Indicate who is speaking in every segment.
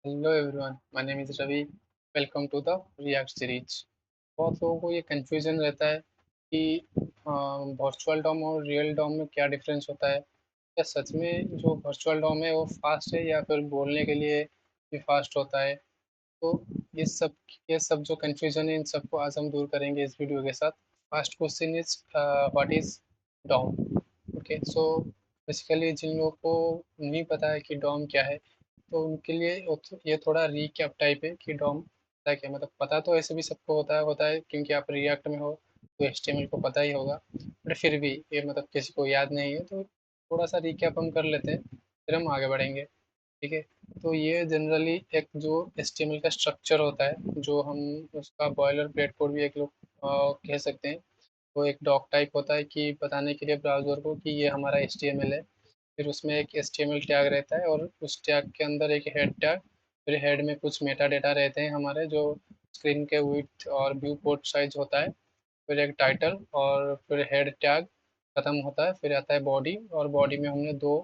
Speaker 1: Hello everyone, my name is Ravi. Welcome to the React series. बहुत लोगों को ये कंफ्यूजन रहता है कि वर्चुअल डॉम और रियल डॉम में क्या डिफरेंस होता है। क्या सच में जो वर्चुअल डॉम है वो फास्ट है या फिर बोलने के लिए भी फास्ट होता है। तो ये सब ये सब जो कंफ्यूजन है इन सबको आज हम दूर करेंगे इस वीडियो के साथ। First question is what is dom. Okay, so basically जिन लोगों को नहीं पता है कि डॉम क्या है, तो उनके लिए ये थोड़ा रीकैप टाइप है कि डॉम होता क्या है। मतलब पता तो ऐसे भी सबको होता है क्योंकि आप रिएक्ट में हो तो एचटीएमएल को पता ही होगा, बट फिर भी ये मतलब किसी को याद नहीं है तो थोड़ा सा रीकैप हम कर लेते हैं, फिर हम आगे बढ़ेंगे। ठीक है, तो ये जनरली एक जो एचटीएमएल का स्ट्रक्चर होता है, जो हम उसका बॉयलर प्लेट कोड भी एक लोग कह सकते हैं। वो एक डॉक टाइप होता है कि बताने के लिए ब्राउज़र को कि ये हमारा एचटीएमएल है। फिर उसमें एक एचटीएमएल टैग रहता है और उस टैग के अंदर एक हेड टैग। फिर हेड में कुछ मेटा डेटा रहते हैं हमारे, जो स्क्रीन के विड्थ और व्यू पोर्ट साइज होता है। फिर एक टाइटल और फिर हेड टैग खत्म होता है। फिर आता है बॉडी, और बॉडी में हमने दो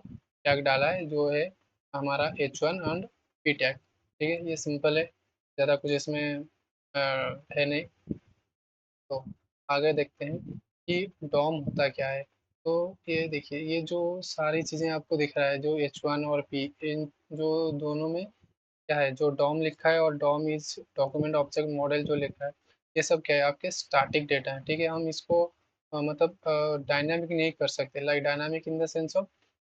Speaker 1: टैग डाला है जो है हमारा H1 एंड पी टैग। ठीक है, ये सिंपल है, ज़्यादा कुछ इसमें है नहीं। तो आगे देखते हैं कि डॉम होता क्या है। तो ये देखिए, ये जो सारी चीज़ें आपको दिख रहा है, जो H1 और P, इन जो दोनों में क्या है, जो डॉम लिखा है और DOM is document object model जो लिखा है, ये सब क्या है, आपके स्टैटिक डेटा है। ठीक है, हम इसको मतलब डायनामिक नहीं कर सकते। Like dynamic in the sense of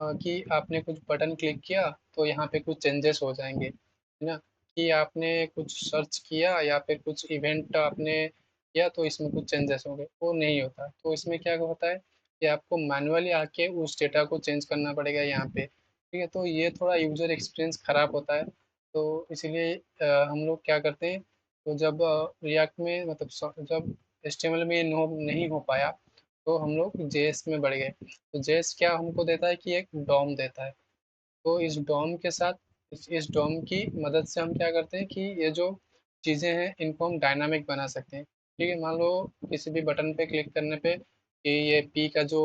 Speaker 1: कि आपने कुछ बटन क्लिक किया तो यहाँ पे कुछ चेंजेस हो जाएंगे, है ना। कि आपने कुछ सर्च किया या फिर कुछ इवेंट आपने किया तो इसमें कुछ चेंजेस होंगे, वो नहीं होता। तो इसमें क्या होता है कि आपको मैनुअली आके उस डेटा को चेंज करना पड़ेगा यहाँ पे। ठीक है, तो ये थोड़ा यूजर एक्सपीरियंस खराब होता है। तो इसीलिए हम लोग क्या करते हैं, तो जब रिएक्ट में मतलब जब एचटीएमएल में ये नहीं हो पाया, तो हम लोग जेएस में बढ़ गए। तो जेएस क्या हमको देता है कि एक डॉम देता है। तो इस डॉम के साथ इस डॉम की मदद से हम क्या करते हैं कि ये जो चीज़ें हैं इनको हम डायनामिक बना सकते हैं। ठीक है, मान लो किसी भी बटन पे क्लिक करने पे कि ये पी का जो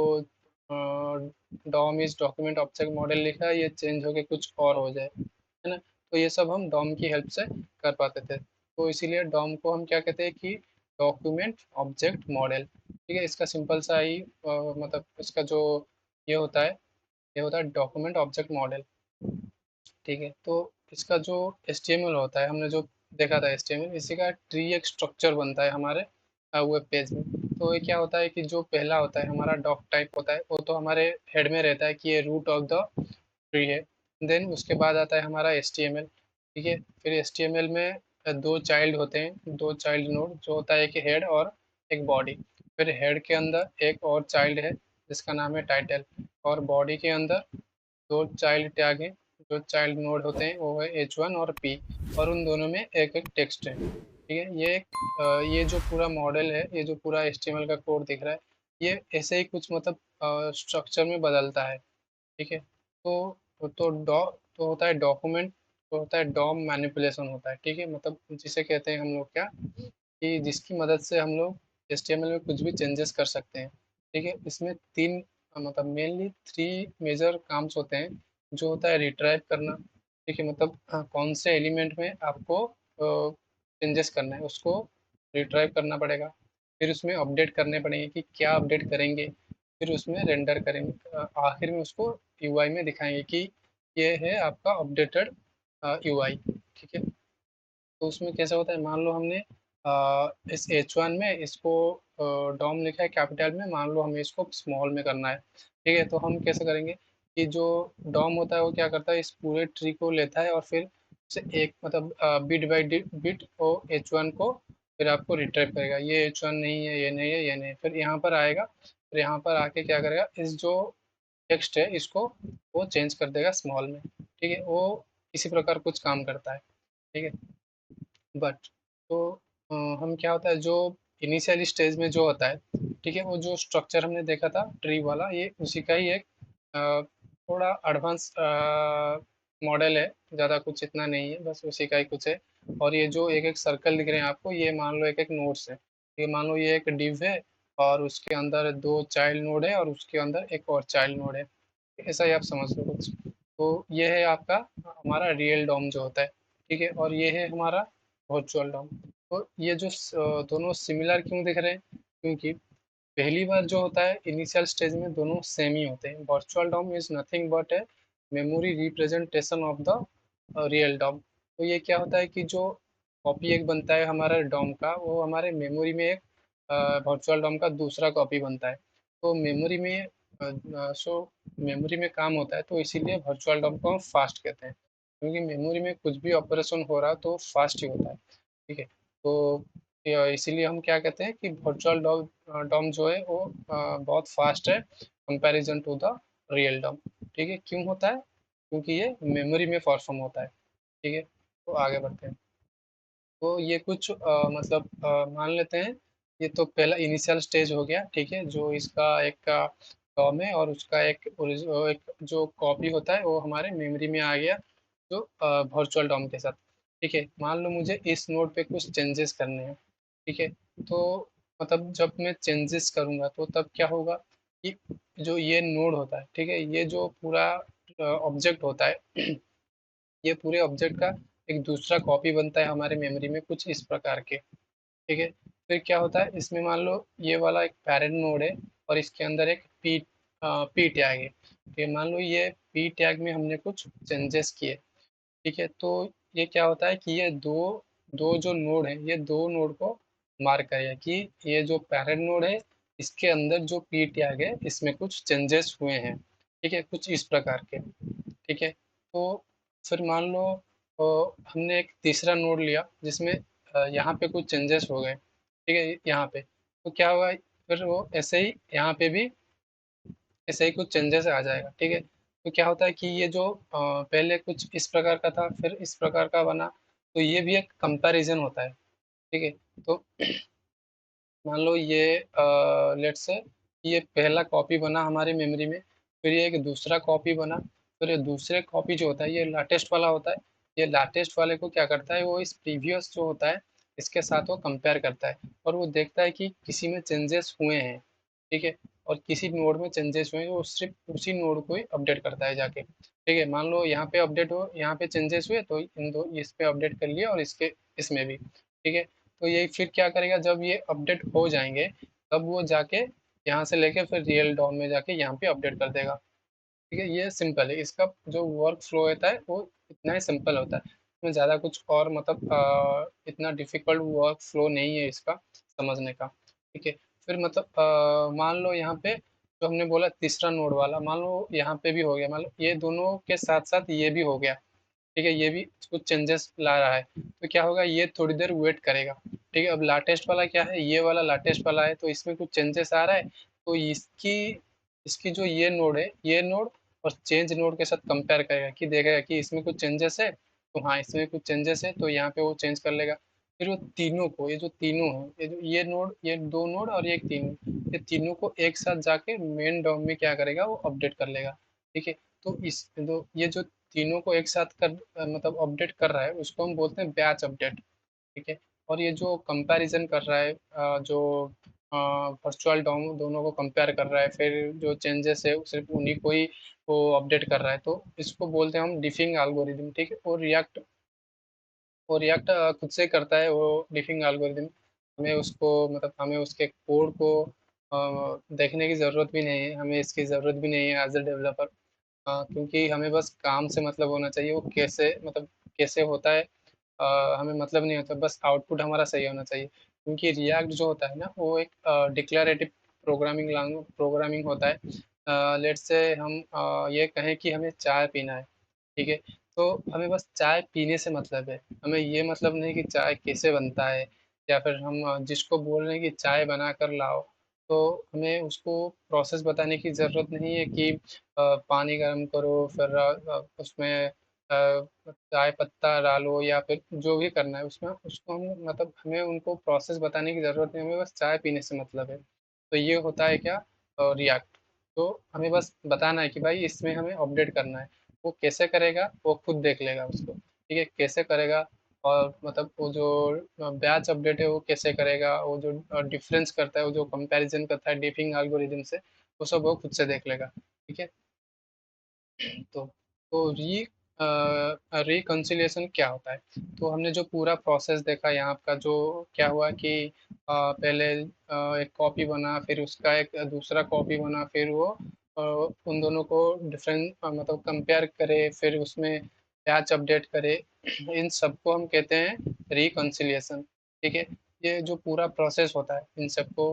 Speaker 1: DOM is document object model लिखा है ये चेंज होके कुछ और हो जाए, है ना। तो ये सब हम डॉम की हेल्प से कर पाते थे। तो इसीलिए डॉम को हम क्या कहते हैं कि डॉक्यूमेंट ऑब्जेक्ट मॉडल। ठीक है, इसका सिंपल सा ही मतलब इसका जो ये होता है, ये होता है डॉक्यूमेंट ऑब्जेक्ट मॉडल। ठीक है, तो इसका जो HTML होता है, हमने जो देखा था HTML, इसी का ट्री एक स्ट्रक्चर बनता है हमारे वेब पेज में। तो ये क्या होता है कि जो पहला होता है हमारा डॉक टाइप होता है, वो तो हमारे हेड में रहता है कि ये रूट ऑफ द ट्री है। देन उसके बाद आता है हमारा HTML। ठीक है, फिर HTML में दो चाइल्ड होते हैं, दो चाइल्ड नोड, जो होता है एक हेड और एक बॉडी। फिर हेड के अंदर एक और चाइल्ड है जिसका नाम है टाइटल, और बॉडी के अंदर दो चाइल्ड टैग हैं, जो चाइल्ड नोड होते हैं वो है H1 और P, और उन दोनों में एक एक टेक्स्ट है। ठीक है, ये जो पूरा मॉडल है, ये जो पूरा HTML का कोड दिख रहा है, ये ऐसे ही कुछ मतलब स्ट्रक्चर में बदलता है। ठीक है, तो डॉ तो होता है डॉक्यूमेंट, तो होता है डॉम मैनिपुलेशन होता है। ठीक है, मतलब जिसे कहते हैं हम लोग क्या, कि जिसकी मदद से हम लोग HTML में कुछ भी चेंजेस कर सकते हैं। ठीक है, इसमें तीन मतलब मेनली थ्री मेजर काम्स होते हैं। जो होता है रिट्राइव करना। ठीक है, मतलब कौन से एलिमेंट में आपको चेंजेस करना है उसको रिट्राइव करना पड़ेगा। फिर उसमें अपडेट करने पड़ेंगे कि क्या अपडेट करेंगे। फिर उसमें रेंडर करेंगे, आखिर में उसको यूआई में दिखाएंगे कि ये है आपका अपडेटेड यूआई। ठीक है, तो उसमें कैसा होता है, मान लो हमने इस H1 में इसको डॉम लिखा है कैपिटल में, मान लो हमें इसको स्मॉल में करना है। ठीक है, तो हम कैसे करेंगे कि जो डॉम होता है वो क्या करता है, इस पूरे ट्री को लेता है और फिर उसे एक मतलब बिट बाई बिट और H1 को फिर आपको रिट्राइव करेगा। ये H1 नहीं है, ये नहीं है, ये नहीं है। फिर यहाँ पर आएगा, फिर यहाँ पर आके क्या करेगा, इस जो टेक्स्ट है इसको वो चेंज कर देगा स्मॉल में। ठीक है, वो इसी प्रकार कुछ काम करता है। ठीक है, बट तो हम क्या होता है, जो इनिशियल स्टेज में जो होता है, ठीक है, वो जो स्ट्रक्चर हमने देखा था ट्री वाला, ये उसी का ही एक थोड़ा एडवांस मॉडल है। ज़्यादा कुछ इतना नहीं है, बस उसी का ही कुछ है। और ये जो एक एक सर्कल दिख रहे हैं आपको, ये मान लो एक एक नोड्स है। ये मान लो ये एक डिव है और उसके अंदर दो चाइल्ड नोड है और उसके अंदर एक और चाइल्ड नोड है। ऐसा ही आप समझ लो कुछ। तो ये है आपका हमारा रियल डॉम जो होता है। ठीक है, और ये है हमारा वर्चुअल डॉम। तो ये जो दोनों सिमिलर क्यों दिख रहे हैं, क्योंकि पहली बार जो होता है इनिशियल स्टेज में दोनों सेम ही होते हैं। Virtual DOM is nothing but a memory representation of the real DOM. तो ये क्या होता है कि जो कॉपी एक बनता है हमारा डॉम का, वो हमारे मेमोरी में एक वर्चुअल डॉम का दूसरा कॉपी बनता है। तो मेमोरी में सो मेमोरी में काम होता है, तो इसीलिए वर्चुअल डॉम को हम फास्ट कहते हैं, क्योंकि मेमोरी में कुछ भी ऑपरेशन हो रहा है तो फास्ट ही होता है। ठीक है, तो इसीलिए हम क्या कहते हैं कि वर्चुअल डॉम डॉम जो है वो बहुत फास्ट है comparison to the real DOM. ठीक है, क्यों होता है, क्योंकि ये मेमोरी में परफॉर्म होता है। ठीक है, तो आगे बढ़ते हैं। तो ये कुछ मतलब मान लेते हैं, ये तो पहला इनिशियल स्टेज हो गया। ठीक है, जो इसका एक का डॉम है और उसका एक जो कॉपी होता है वो हमारे मेमोरी में आ गया, जो वर्चुअल डॉम के साथ। ठीक है, मान लो मुझे इस नोड पे कुछ चेंजेस करने हैं। ठीक है, तो मतलब जब मैं चेंजेस करूंगा तो तब क्या होगा कि जो ये नोड होता है, ठीक है, ये जो पूरा ऑब्जेक्ट होता है ये पूरे ऑब्जेक्ट का एक दूसरा कॉपी बनता है हमारे मेमोरी में कुछ इस प्रकार के। ठीक है, फिर क्या होता है इसमें, मान लो ये वाला एक पैरेंट नोड है और इसके अंदर एक पी टैग है। ठीक है, मान लो ये पी टैग में हमने कुछ चेंजेस किए। ठीक है, तो ये क्या होता है कि ये दो दो जो नोड है, ये दो नोड को मार्क करेगा कि ये जो पैरेंट नोड है इसके अंदर जो पी टैग है इसमें कुछ चेंजेस हुए हैं। ठीक है, कुछ इस प्रकार के। ठीक है, तो फिर मान लो हमने एक तीसरा नोड लिया जिसमें यहाँ पे कुछ चेंजेस हो गए। ठीक है, यहाँ पे तो क्या होगा, फिर वो ऐसे ही यहाँ पे भी ऐसे ही कुछ चेंजेस आ जाएगा। ठीक है, तो क्या होता है कि ये जो पहले कुछ इस प्रकार का था फिर इस प्रकार का बना, तो ये भी एक कंपैरिजन होता है। ठीक है, तो मान लो ये लेट्स से ये पहला कॉपी बना हमारी मेमोरी में, फिर ये एक दूसरा कॉपी बना, फिर ये दूसरे कॉपी जो होता है ये लाटेस्ट वाला होता है। ये लाटेस्ट वाले को क्या करता है, वो इस प्रीवियस जो होता है इसके साथ वो कंपेयर करता है और वो देखता है कि किसी में चेंजेस हुए हैं। ठीक है, और किसी नोड में चेंजेस हुए हैं वो सिर्फ उसी नोड को ही अपडेट करता है जाके। ठीक है, मान लो यहाँ पे अपडेट हो, यहाँ पे चेंजेस हुए तो इन दो इस पे अपडेट कर लिया और इसके इसमें भी। ठीक है, तो ये फिर क्या करेगा, जब ये अपडेट हो जाएंगे तब वो जाके यहाँ से लेके फिर रियल डॉम में जाके यहाँ पे अपडेट कर देगा। ठीक है, ये सिंपल है, इसका जो वर्क फ्लो होता है वो इतना ही सिंपल होता है। इसमें ज़्यादा कुछ और मतलब इतना डिफिकल्ट वर्क फ्लो नहीं है इसका समझने का। ठीक है, फिर मतलब मान लो यहाँ पे जो हमने बोला तीसरा नोड वाला, मान लो यहाँ पे भी हो गया, मान लो ये दोनों के साथ साथ ये भी हो गया। ठीक है, ये भी कुछ चेंजेस ला रहा है, तो क्या होगा ये थोड़ी देर वेट करेगा। ठीक है, अब लाटेस्ट वाला क्या है, ये वाला लाटेस्ट वाला है तो इसमें कुछ चेंजेस आ रहा है, तो इसकी इसकी जो ये नोड है, ये नोड और चेंज नोड के साथ कंपेयर करेगा कि देखेगा कि इसमें कुछ चेंजेस है, तो हाँ इसमें कुछ चेंजेस है तो यहाँ पे वो चेंज कर लेगा। फिर वो तीनों को, ये जो तीनों है, ये जो ये नोड, ये दो नोड और ये एक तीनों, ये तीनों को एक साथ जाके मेन डॉम में क्या करेगा, वो अपडेट कर लेगा। ठीक है, तो इस दो ये जो तीनों को एक साथ मतलब अपडेट कर रहा है उसको हम बोलते हैं बैच अपडेट। ठीक है, और ये जो कंपैरिजन कर रहा है जो वर्चुअल डॉम दोनों को कंपेयर कर रहा है, फिर जो चेंजेस है वो सिर्फ उन्हीं को ही वो अपडेट कर रहा है, तो इसको बोलते हैं हम डिफिंग एल्गोरिदम। ठीक है, और रिएक्ट खुद से करता है वो डिफिंग एल्गोरिदम। हमें उसको मतलब हमें उसके कोड को देखने की ज़रूरत भी नहीं है, हमें इसकी ज़रूरत भी नहीं है एज ए डेवलपर। हाँ, क्योंकि हमें बस काम से मतलब होना चाहिए, वो कैसे मतलब कैसे होता है हमें मतलब नहीं होता, बस आउटपुट हमारा सही होना चाहिए। क्योंकि रिएक्ट जो होता है ना वो एक डिक्लेरेटिव प्रोग्रामिंग होता है। लेट्स से हम ये कहें कि हमें चाय पीना है। ठीक है, तो हमें बस चाय पीने से मतलब है, हमें ये मतलब नहीं कि चाय कैसे बनता है, या फिर हम जिसको बोल रहे हैं कि चाय बना कर लाओ, तो हमें उसको प्रोसेस बताने की ज़रूरत नहीं है कि पानी गर्म करो फिर उसमें चाय पत्ता डालो या फिर जो भी करना है उसमें, उसको हम मतलब हमें उनको प्रोसेस बताने की ज़रूरत नहीं, हमें बस चाय पीने से मतलब है। तो ये होता है क्या, रिएक्ट। तो हमें बस बताना है कि भाई इसमें हमें अपडेट करना है, वो कैसे करेगा वो खुद देख लेगा उसको। ठीक है, कैसे करेगा, और मतलब वो जो बैच अपडेट है वो कैसे करेगा, वो जो डिफरेंस करता है, वो जो कंपैरिजन करता है डिफिंग एल्गोरिदम से, वो सब वो खुद से देख लेगा। ठीक है, तो तो रिकंसिलिएशन क्या होता है। तो हमने जो पूरा प्रोसेस देखा यहाँ का, जो क्या हुआ कि पहले एक कॉपी बना, फिर उसका एक दूसरा कॉपी बना, फिर वो उन दोनों को डिफरेंट मतलब कंपेयर करे, फिर उसमें पैच अपडेट करे। इन सबको हम कहते हैं रिकंसिलिएशन। ठीक है, ये जो पूरा प्रोसेस होता है इन सबको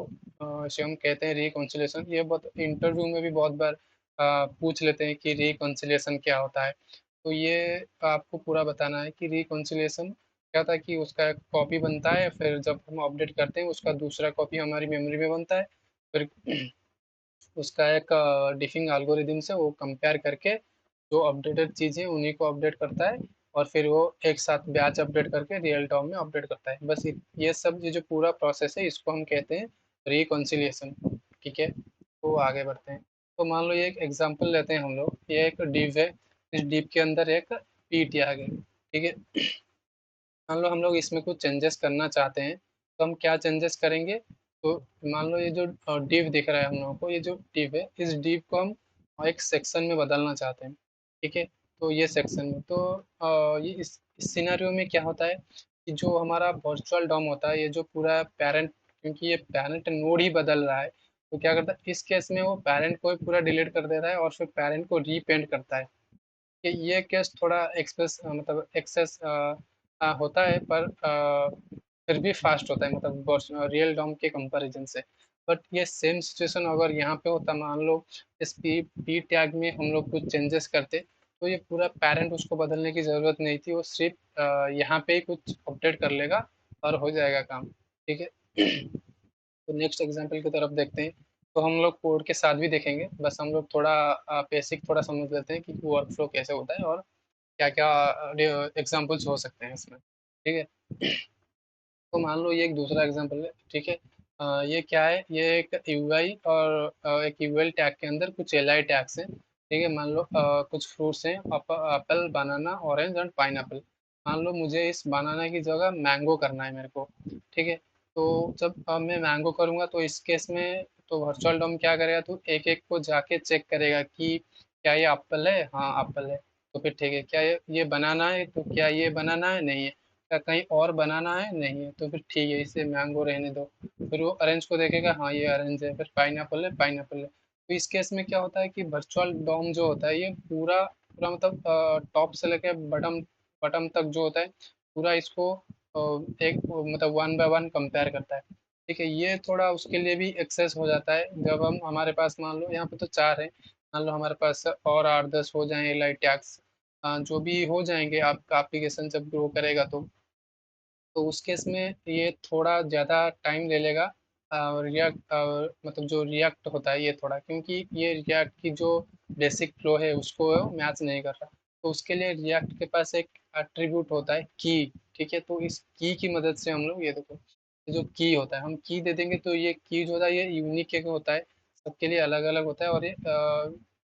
Speaker 1: इसे हम कहते हैं रिकंसिलिएशन। ये बहुत इंटरव्यू में भी बहुत बार पूछ लेते हैं कि रिकंसिलिएशन क्या होता है। तो ये आपको पूरा बताना है कि रिकंसिलिएशन क्या था, कि उसका एक कॉपी बनता है, फिर जब हम अपडेट करते हैं उसका दूसरा कॉपी हमारी मेमोरी में बनता है, फिर उसका एक डिफिंग एल्गोरिदम से वो कंपेयर करके जो अपडेटेड चीज़ें उन्हीं को अपडेट करता है, और फिर वो एक साथ बैच अपडेट करके रियल टाइम में अपडेट करता है। बस ये सब ये जो पूरा प्रोसेस है इसको हम कहते हैं रिकंसिलिएशन। ठीक है, तो आगे बढ़ते हैं। तो मान लो ये एक एग्जांपल लेते हैं हम लोग, ये एक div है, इस div के अंदर एक p टैग है। ठीक है, मान लो हम लोग इसमें कुछ चेंजेस करना चाहते हैं, तो हम क्या चेंजेस करेंगे। तो मान लो ये जो div दिख रहा है हम लोगों को, ये जो div है, इस div को हम एक सेक्शन में बदलना चाहते हैं। ठीक है, तो ये सेक्शन में तो ये इस सिनेरियो में क्या होता है कि जो हमारा वर्चुअल डॉम होता है, ये जो पूरा पेरेंट, क्योंकि ये पेरेंट नोड ही बदल रहा है, तो क्या करता है इस केस में, वो पेरेंट को ही पूरा डिलीट कर देता है और फिर पेरेंट को रीपेंट करता है। कि ये केस थोड़ा एक्सप्रेस मतलब एक्सेस होता है, पर फिर भी फास्ट होता है, मतलब रियल डॉम के कंपैरिजन से। बट ये सेम सिचुएशन अगर यहाँ पे होता, मान लो इस पी टैग में हम लोग कुछ चेंजेस करते, तो ये पूरा पैरेंट उसको बदलने की ज़रूरत नहीं थी, वो सिर्फ यहाँ पे ही कुछ अपडेट कर लेगा और हो जाएगा काम। ठीक है, तो नेक्स्ट एग्जांपल की तरफ देखते हैं। तो हम लोग कोड के साथ भी देखेंगे, बस हम लोग थोड़ा बेसिक थोड़ा समझ लेते हैं कि वर्क फ्लो कैसे होता है और क्या क्या एग्जांपल्स हो सकते हैं इसमें। ठीक है, तो मान लो ये एक दूसरा एग्जांपल है। ठीक है, ये क्या है, ये एक यूआई और एक यूएल टैग के अंदर कुछ एलआई टैग्स हैं। ठीक है, मान लो कुछ फ्रूट्स हैं, Apple, banana, orange and pineapple. मान लो मुझे इस बनाना की जगह मैंगो करना है मेरे को। ठीक है, तो जब मैं मैंगो करूँगा, तो इस केस में तो वर्चुअल डॉम क्या करेगा, तो एक एक को जाके चेक करेगा कि क्या ये एप्पल है, हाँ एप्पल है, तो फिर ठीक है। क्या ये बनाना है, तो क्या ये बनाना है, नहीं है। क्या कहीं और बनाना है, नहीं है, तो फिर ठीक है, इसे मैंगो रहने दो। फिर वो ऑरेंज को देखेगा, हाँ ये ऑरेंज है, फिर पाइनएप्पल है, पाइनएप्पल है। तो इस केस में क्या होता है कि वर्चुअल डॉम जो होता है, ये पूरा पूरा मतलब टॉप से लेके बटम बटम तक जो होता है, पूरा इसको एक मतलब वन बाय वन कंपेयर करता है। ठीक है, ये थोड़ा उसके लिए भी एक्सेस हो जाता है, जब हम हमारे पास मान लो यहाँ पे तो चार है, मान लो हमारे पास और 8-10 हो जाए लाइट टैक्स, जो भी हो जाएंगे, आपका एप्लीकेशन जब ग्रो करेगा तो उस केस में ये थोड़ा ज़्यादा टाइम ले लेगा। रिएक्ट मतलब जो रिएक्ट होता है ये थोड़ा, क्योंकि ये रिएक्ट की जो बेसिक फ्लो है उसको मैच नहीं कर रहा, तो उसके लिए रिएक्ट के पास एक एट्रीब्यूट होता है की। ठीक है, तो इस की मदद से हम लोग, ये देखो, ये जो की होता है, हम की दे देंगे, तो ये की जो होता है ये यूनिक होता है, सबके लिए अलग अलग होता है, और ये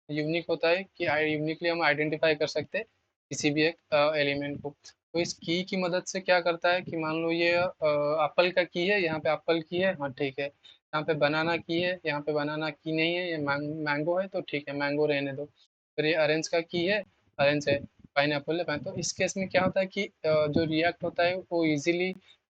Speaker 1: यूनिक होता है कि यूनिकली हम आइडेंटिफाई कर सकते हैं किसी भी एक एलिमेंट को। तो इस की मदद से क्या करता है कि मान लो ये एप्पल का की है, यहाँ पे एप्पल की है, हाँ ठीक है, यहाँ पे बनाना की है, यहाँ पे बनाना की नहीं है, ये मैंगो है, तो ठीक है मैंगो रहने दो। फिर ये ऑरेंज का की है, ऑरेंज है, पाइनएप्पल है, तो इस केस में क्या होता है कि जो रिएक्ट होता है वो इजीली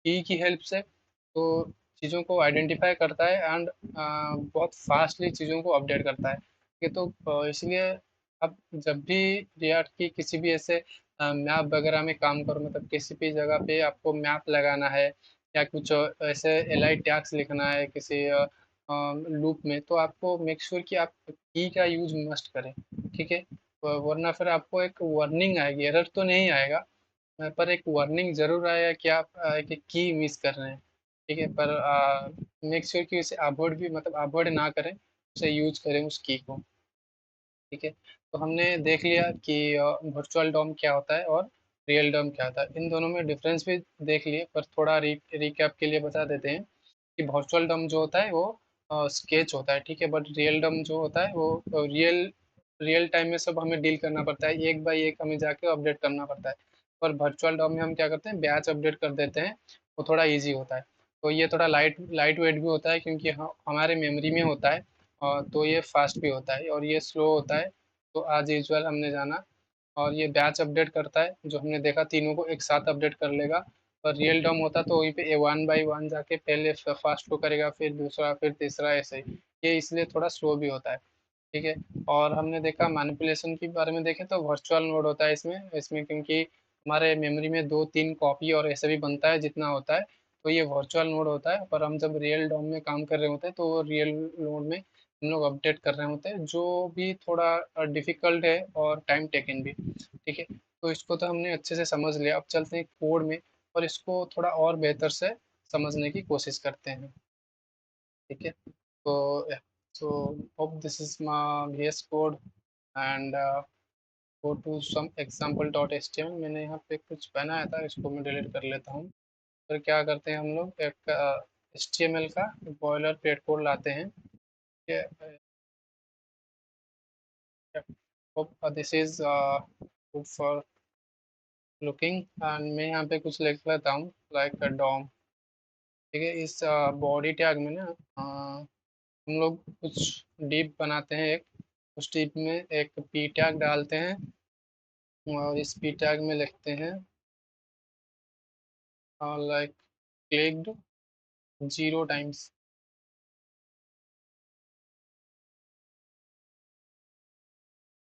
Speaker 1: की हेल्प से तो चीज़ों को आइडेंटिफाई करता है, एंड बहुत फास्टली चीज़ों को अपडेट करता है। ये तो इसलिए अब जब भी रिएक्ट की किसी भी ऐसे मैप वगैरह में काम करो, मतलब किसी भी जगह पे आपको मैप लगाना है, या कुछ ऐसे एलआई टैग्स लिखना है किसी लूप में, तो आपको मेक श्योर कि आप की का यूज मस्ट करें। ठीक है, वरना फिर आपको एक वार्निंग आएगी, एरर तो नहीं आएगा, पर एक वार्निंग ज़रूर आएगा कि आप एक की मिस कर रहे हैं। ठीक है, पर मेक श्योर कि उसे अवॉइड भी, मतलब अवॉइड ना करें, उसे यूज करें उस की को। ठीक है, तो हमने देख लिया कि वर्चुअल डॉम क्या होता है और रियल डॉम क्या होता है, इन दोनों में डिफरेंस भी देख लिए, पर थोड़ा रिकैप के लिए बता देते हैं कि वर्चुअल डॉम जो होता है वो स्केच होता है। ठीक है, बट रियल डॉम जो होता है वो रियल रियल टाइम में सब हमें डील करना पड़ता है, एक बाय एक हमें जाके अपडेट करना पड़ता है। पर वर्चुअल डॉम में हम क्या करते हैं, बैच अपडेट कर देते हैं, वो थोड़ा ईजी होता है। तो ये थोड़ा लाइट लाइट वेट भी होता है, क्योंकि हमारे मेमोरी में होता है, तो ये फास्ट भी होता है, और ये स्लो होता है। तो आज यूजुअल हमने जाना और ये बैच अपडेट करता है, जो हमने देखा तीनों को एक साथ अपडेट कर लेगा। और रियल डॉम होता तो वहीं पे वन बाई वन जाके पहले फर्स्ट को करेगा, फिर दूसरा, फिर तीसरा, ऐसे ही। ये इसलिए थोड़ा स्लो भी होता है। ठीक है। और हमने देखा मैनिपुलेशन के बारे में देखें तो वर्चुअल नोड होता है इसमें इसमें क्योंकि हमारे मेमोरी में दो तीन कॉपी और ऐसे भी बनता है जितना होता है, तो ये वर्चुअल नोड होता है। पर हम जब रियल डॉम में काम कर रहे होते हैं तो रियल नोड में हम लोग अपडेट कर रहे होते हैं, जो भी थोड़ा डिफिकल्ट है और टाइम टेकन भी। ठीक है। तो इसको तो हमने अच्छे से समझ लिया, अब चलते हैं कोड में और इसको थोड़ा और बेहतर से समझने की कोशिश करते हैं। ठीक है। तो so hope this is my VS Code and go to some example.html। मैंने यहाँ पे कुछ बनाया था, इसको मैं डिलीट कर लेता हूँ। फिर क्या करते हैं हम लोग, एक HTML का बॉयलर प्लेट कोड लाते हैं। ये hope this is good for looking and मैं यहाँ पे कुछ लिख लेता हूँ लाइक डॉम। ठीक है। इस बॉडी टैग में ना हम लोग कुछ डिप बनाते हैं एक, उस डिप में एक पी टैग डालते हैं और इस पी टैग में लिखते हैं लाइक क्लिक्ड 0 टाइम्स।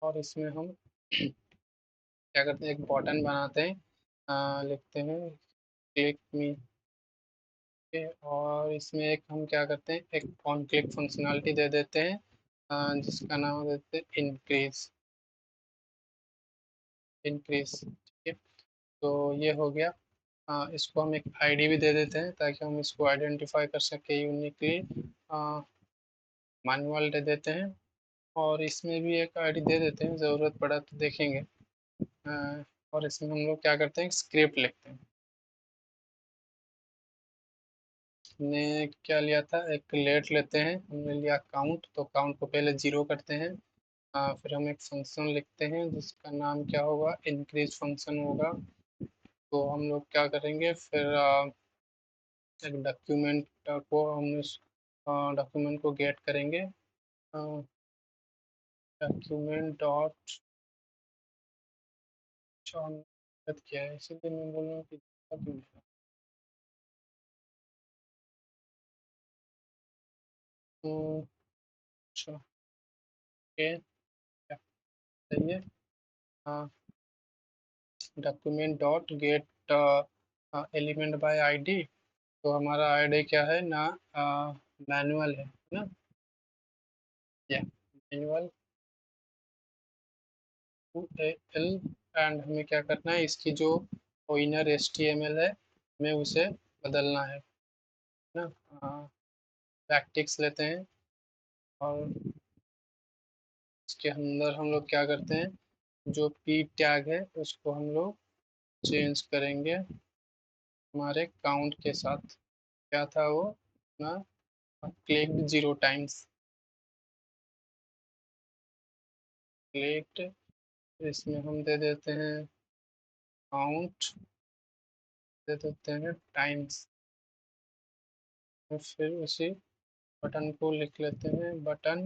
Speaker 1: और इसमें हम क्या करते हैं, एक बटन बनाते हैं, लिखते हैं क्लिक मी के। और इसमें एक हम क्या करते हैं, एक ऑन क्लिक फंक्शनैलिटी दे देते हैं, जिसका नाम देते हैं इंक्रीज। इंक्रीज। ठीक है। तो ये हो गया। इसको हम एक आईडी भी दे देते हैं ताकि हम इसको आइडेंटिफाई कर सके यूनिकली। मैनुअल दे देते हैं और इसमें भी एक आईडी दे देते हैं, ज़रूरत पड़ा तो देखेंगे। और इसमें हम लोग क्या करते हैं, स्क्रिप्ट लिखते हैं। हमने क्या लिया था, एक लेट लेते हैं, हमने लिया काउंट, तो काउंट को पहले 0 करते हैं। फिर हम एक फंक्शन लिखते हैं जिसका नाम क्या होगा, इंक्रीज फंक्शन होगा। तो हम लोग क्या करेंगे फिर, एक डॉक्यूमेंट को हम उस डॉक्यूमेंट को गेट करेंगे। डॉक्यूमेंट डॉट किया है, इसीलिए मैं बोल रहा हूँ कि अच्छा। ओके। सही है। हाँ। Document dot gate element by ID. तो हमारा आईडी क्या है ना, मैनुअल है ना। या मैनुअल एल। एंड हमें क्या करना है, इसकी जो इनर HTML है हमें उसे बदलना है ना। बैकटिक्स लेते हैं और इसके अंदर हम लोग क्या करते हैं, जो पी टैग है उसको हम लोग चेंज करेंगे हमारे काउंट के साथ। क्या था वो ना, क्लिक्ड 0 टाइम्स। क्लिक्ड, इसमें हम दे देते हैं काउंट, दे देते हैं टाइम्स। फिर उसी बटन को लिख लेते हैं बटन।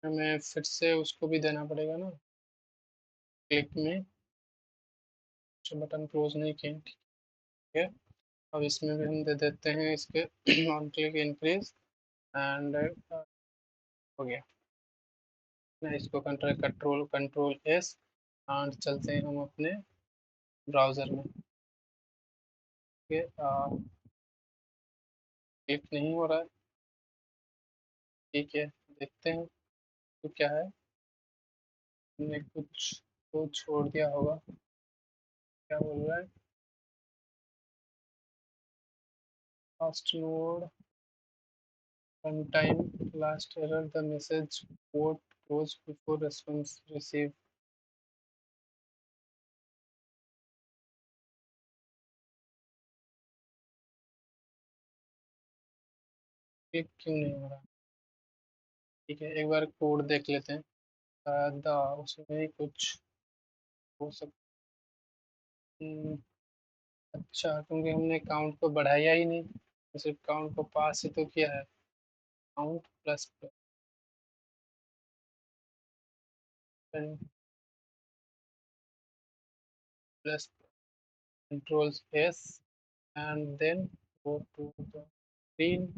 Speaker 1: हमें फिर से उसको भी देना पड़ेगा ना, क्लिक में जो बटन क्लोज नहीं किए। ठीक है। अब इसमें भी हम दे देते हैं इसके ऑन क्लिक इंक्रीज एंड हो गया ना। इसको control control control S and चलते हैं हम अपने ब्राउज़र में। ठीक है। क्लिक नहीं हो रहा है। ठीक है, देखते हैं तो क्या है, हमने कुछ तो छोड़ दिया होगा। क्या बोल रहा है, fast load runtime last error the message port close before response received। Click क्यों नहीं हो रहा। ठीक है, एक बार कोड देख लेते हैं, शायद उसमें ही कुछ हो सकता। हम्म, अच्छा, क्योंकि हमने काउंट को बढ़ाया ही नहीं, सिर्फ काउंट को पास ही तो किया है। Count plus plus control S, and then go to the screen.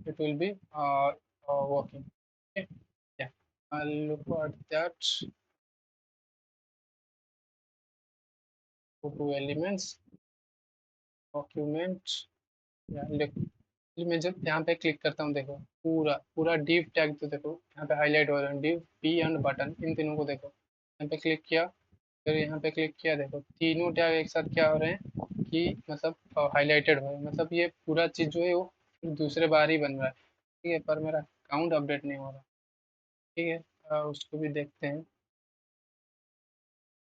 Speaker 1: It will be working. Okay. Yeah, I'll look at that. Go to elements, document, या मैं जब यहाँ पे क्लिक करता हूँ, देखो पूरा पूरा div टैग, तो देखो यहाँ पे हाईलाइट हो रहा है, div p एंड बटन, इन तीनों को देखो। यहाँ पे क्लिक किया, फिर यहाँ पे क्लिक किया, देखो तीनों टैग एक साथ क्या हो रहे हैं कि मतलब हाईलाइटेड हो रहे हैं, मतलब ये पूरा चीज़ जो है वो फिर दूसरे बार ही बन रहा है। ठीक है, पर मेरा अकाउंट अपडेट नहीं हो रहा। ठीक है, उसको भी देखते हैं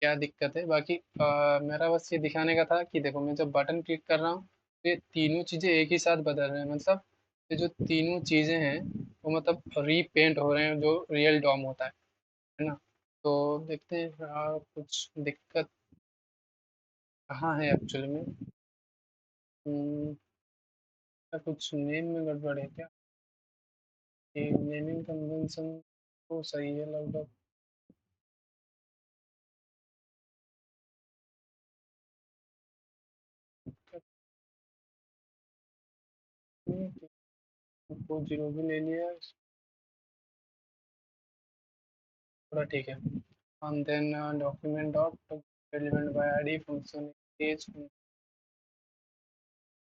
Speaker 1: क्या दिक्कत है। बाकी मेरा बस ये दिखाने का था कि देखो मैं जब बटन क्लिक कर रहा हूँ तो ये तीनों चीज़ें एक ही साथ बदल रहे हैं, मतलब ये जो तीनों चीज़ें हैं वो मतलब रीपेंट हो रहे हैं जो रियल डॉम होता है ना। तो देखते हैं कुछ दिक्कत कहाँ है एक्चुअली में। हम्म, क्या कुछ नेम में गड़बड़ है क्या? ये नेमिंग कन्वेंशन तो सही है लगभग। को जीरो भी ले लिया, थोड़ा ठीक है। and then document dot element by id function is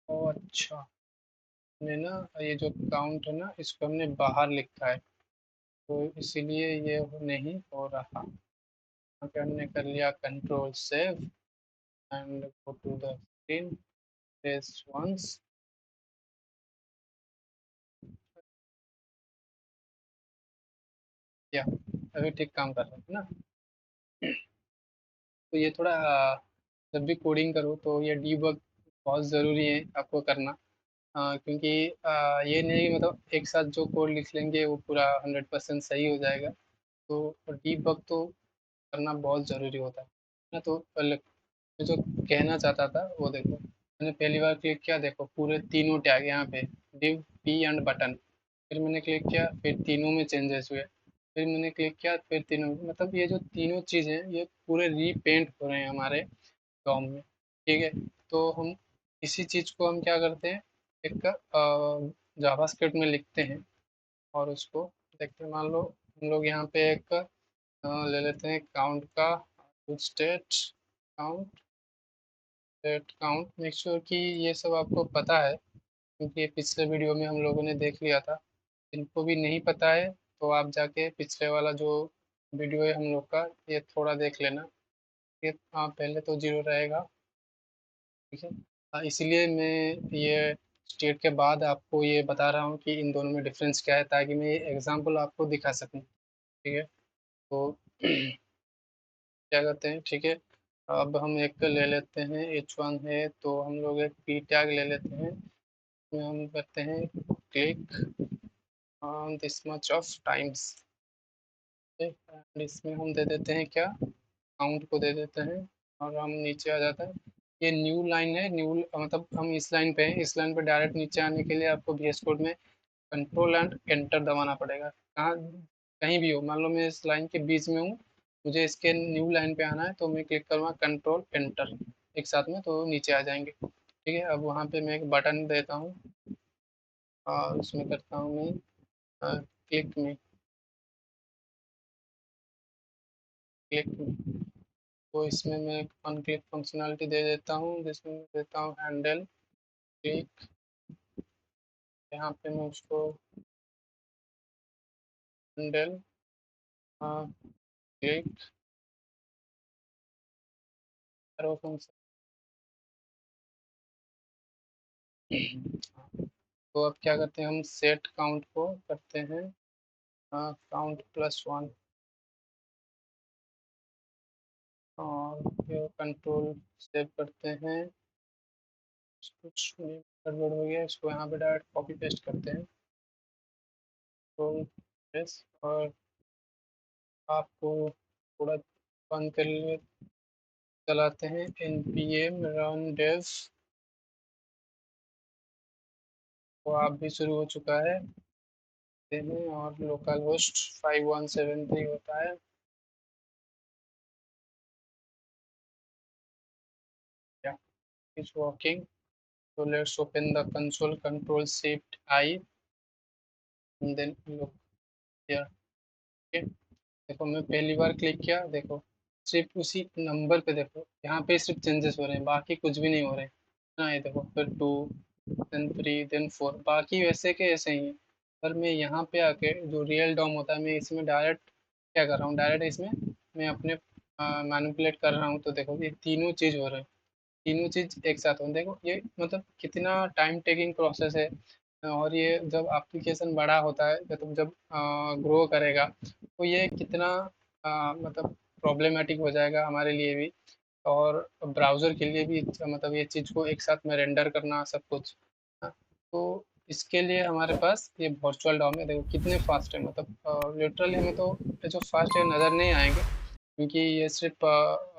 Speaker 1: अच्छा, हमने ना ये जो काउंट है ना इसको हमने बाहर लिखा है, तो इसीलिए ये नहीं हो रहा। यहाँ पे हमने कर लिया control save and go to the screen, test once. या अभी ठीक काम कर रहा है ना। तो ये थोड़ा जब भी कोडिंग करो तो ये डीबग बहुत ज़रूरी है आपको करना। क्योंकि ये नहीं मतलब एक साथ जो कोड लिख लेंगे वो पूरा 100% सही हो जाएगा। तो डीबग तो करना बहुत ज़रूरी होता है ना। तो मैं जो कहना चाहता था वो देखो, मैंने पहली बार क्लिक किया, देखो पूरे तीनों टैग यहाँ पे div p एंड बटन, फिर मैंने क्लिक किया, फिर तीनों में चेंजेस हुए, फिर मैंने क्लिक किया, फिर तीनों मतलब ये जो तीनों चीज़ हैं ये पूरे रीपेंट हो रहे हैं हमारे डॉम में। ठीक है, तो हम इसी चीज़ को हम क्या करते हैं, एक जावास्क्रिप्ट में लिखते हैं और उसको देखते हैं। मान लो हम लोग यहाँ पे एक ले लेते हैं काउंट का state count, state count. Make sure कि ये सब आपको पता है क्योंकि ये पिछले वीडियो में हम लोगों ने देख लिया था। जिनको भी नहीं पता है तो आप जाके पिछले वाला जो वीडियो है हम लोग का ये थोड़ा देख लेना। ये पहले तो जीरो रहेगा। ठीक है, इसीलिए मैं ये स्टेट के बाद आपको ये बता रहा हूँ कि इन दोनों में डिफरेंस क्या है, ताकि मैं ये एग्जांपल आपको दिखा सकूँ। ठीक है, तो क्या करते हैं, ठीक है, अब हम एक ले लेते हैं H1 है तो हम लोग एक पी टैग ले लेते हैं। इसमें हम करते हैं click on this much of times. And इसमें हम दे देते हैं क्या, काउंट को दे देते हैं और हम नीचे आ जाता है। ये न्यू लाइन है, न्यू मतलब हम इस लाइन पे हैं, इस लाइन पे डायरेक्ट नीचे आने के लिए आपको VS कोड में कंट्रोल एंड एंटर दबाना पड़ेगा। कहाँ कहीं भी हो, मान लो मैं इस लाइन के बीच में हूँ, मुझे इसके न्यू लाइन पे आना है तो मैं क्लिक करूँगा कंट्रोल एंटर एक साथ में, तो नीचे आ जाएंगे। ठीक है, अब वहाँ पे मैं एक बटन देता हूँ और उसमें करता हूँ मैं क्लिक में, क्लिक में। तो इसमें मैं एक वन क्लिक फंक्शनलिटी दे देता हूँ जिसमें मैं देता हूँ हैंडल क्लिक। यहाँ पे मैं उसको हैंडल क्लिक एरो फंक्शन। तो अब क्या करते हैं, हम सेट काउंट को करते हैं काउंट प्लस वन, और फिर कंट्रोल सेव करते हैं। कुछ गड़बड़ हो गया, इसको यहाँ पे डायरेक्ट कॉपी पेस्ट करते हैं। तो यस, और आपको थोड़ा बंद कर लिए, चलाते हैं npm run dev। तो आप भी शुरू हो चुका है। देने और लोकल होस्ट 5173 होता है। Yeah, it's working. So let's open the console, Control Shift I, and then look here. Okay. देखो मैं पहली बार क्लिक किया, देखो सिर्फ उसी नंबर पे, देखो यहाँ पे सिर्फ चेंजेस हो रहे हैं, बाकी कुछ भी नहीं हो रहे हैं ना। ये देखो फिर 2, देन 3, देन 4, बाकी वैसे के ऐसे ही हैं। पर मैं यहाँ पे आके जो रियल डॉम होता है, मैं इसमें डायरेक्ट क्या कर रहा हूँ, डायरेक्ट इसमें मैं अपने मैनिपुलेट कर रहा हूँ। तो देखो ये तीनों चीज़ हो रहे हैं, तीनों चीज़ एक साथ हो, देखो ये मतलब कितना टाइम टेकिंग प्रोसेस है। और ये जब एप्लीकेशन बड़ा होता है, मतलब जब ग्रो करेगा, तो ये कितना मतलब प्रॉब्लमेटिक हो जाएगा हमारे लिए भी, और ब्राउज़र के लिए भी। मतलब ये चीज़ को एक साथ में रेंडर करना सब कुछ। हाँ, तो इसके लिए हमारे पास ये वर्चुअल डॉम है, देखो कितने फास्ट है। मतलब लिटरली हमें तो ये जो फास्ट है नज़र नहीं आएंगे, क्योंकि ये सिर्फ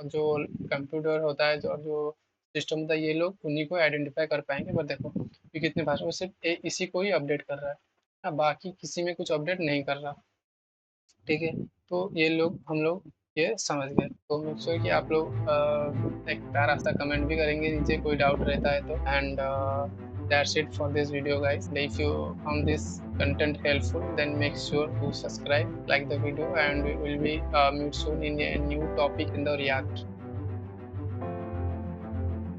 Speaker 1: जो कंप्यूटर होता है, जो सिस्टम होता है, ये लोग उन्हीं को आइडेंटिफाई कर पाएंगे। पर देखो ये कितने फास्ट, वो सिर्फ इसी को ही अपडेट कर रहा है। हाँ, बाकी किसी में कुछ अपडेट नहीं कर रहा। ठीक है, तो ये लोग हम लोग ये समझ गए। तो मेक श्योर कि आप लोग एक प्यारा सा कमेंट भी करेंगे नीचे, कोई डाउट रहता है तो। And that's it for this video guys. If you found this content helpful, then make sure to subscribe, like the video, and we will be meet soon in a new topic in the React.